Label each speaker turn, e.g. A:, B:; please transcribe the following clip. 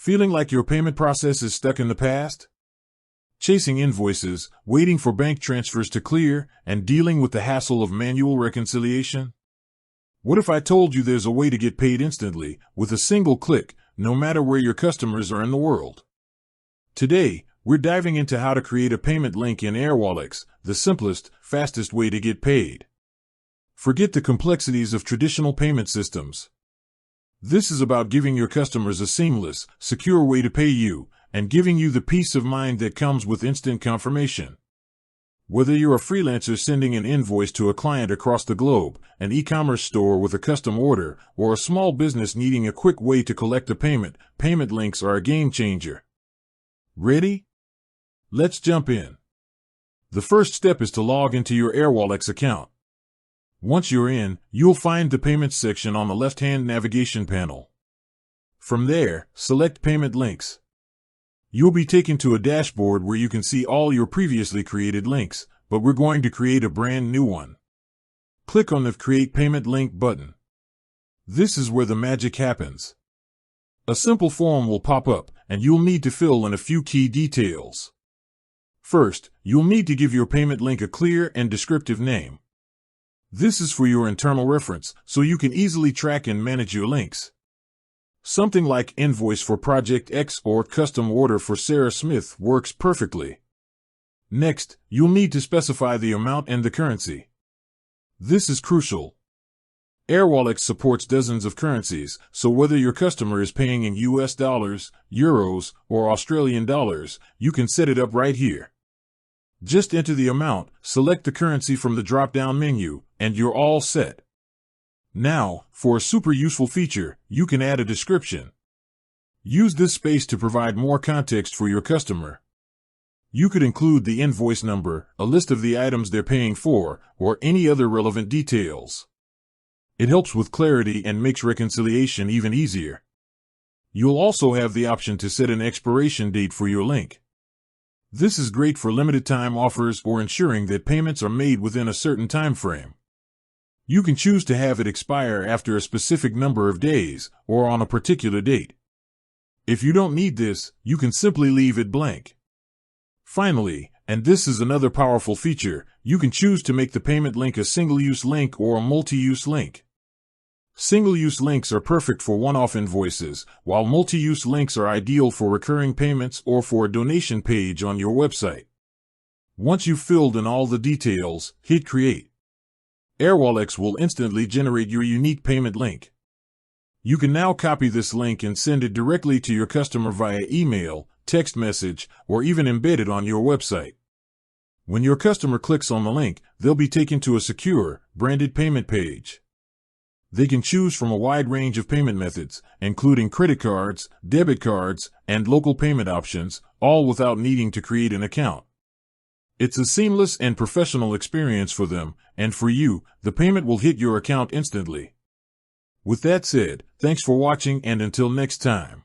A: Feeling like your payment process is stuck in the past? Chasing invoices, waiting for bank transfers to clear, and dealing with the hassle of manual reconciliation? What if I told you there's a way to get paid instantly, with a single click, no matter where your customers are in the world? Today, we're diving into how to create a payment link in Airwallex, the simplest, fastest way to get paid. Forget the complexities of traditional payment systems. This is about giving your customers a seamless, secure way to pay you, and giving you the peace of mind that comes with instant confirmation. Whether you're a freelancer sending an invoice to a client across the globe, an e-commerce store with a custom order, or a small business needing a quick way to collect a payment, payment links are a game changer. Ready? Let's jump in. The first step is to log into your Airwallex account. Once you're in, you'll find the Payments section on the left-hand navigation panel. From there, select Payment Links. You'll be taken to a dashboard where you can see all your previously created links, but we're going to create a brand new one. Click on the Create Payment Link button. This is where the magic happens. A simple form will pop up, and you'll need to fill in a few key details. First, you'll need to give your payment link a clear and descriptive name. This is for your internal reference, so you can easily track and manage your links. Something like Invoice for Project X or Custom Order for Sarah Smith works perfectly. Next, you'll need to specify the amount and the currency. This is crucial. Airwallex supports dozens of currencies, so whether your customer is paying in US dollars, euros, or Australian dollars, you can set it up right here. Just enter the amount, select the currency from the drop-down menu, and you're all set. Now, for a super useful feature, you can add a description. Use this space to provide more context for your customer. You could include the invoice number, a list of the items they're paying for, or any other relevant details. It helps with clarity and makes reconciliation even easier. You'll also have the option to set an expiration date for your link. This is great for limited time offers or ensuring that payments are made within a certain time frame. You can choose to have it expire after a specific number of days or on a particular date. If you don't need this, you can simply leave it blank. Finally, and this is another powerful feature, you can choose to make the payment link a single-use link or a multi-use link. Single-use links are perfect for one-off invoices, while multi-use links are ideal for recurring payments or for a donation page on your website. Once you've filled in all the details, hit Create. Airwallex will instantly generate your unique payment link. You can now copy this link and send it directly to your customer via email, text message, or even embed it on your website. When your customer clicks on the link, they'll be taken to a secure, branded payment page. They can choose from a wide range of payment methods, including credit cards, debit cards, and local payment options, all without needing to create an account. It's a seamless and professional experience for them, and for you, the payment will hit your account instantly. With that said, thanks for watching and until next time.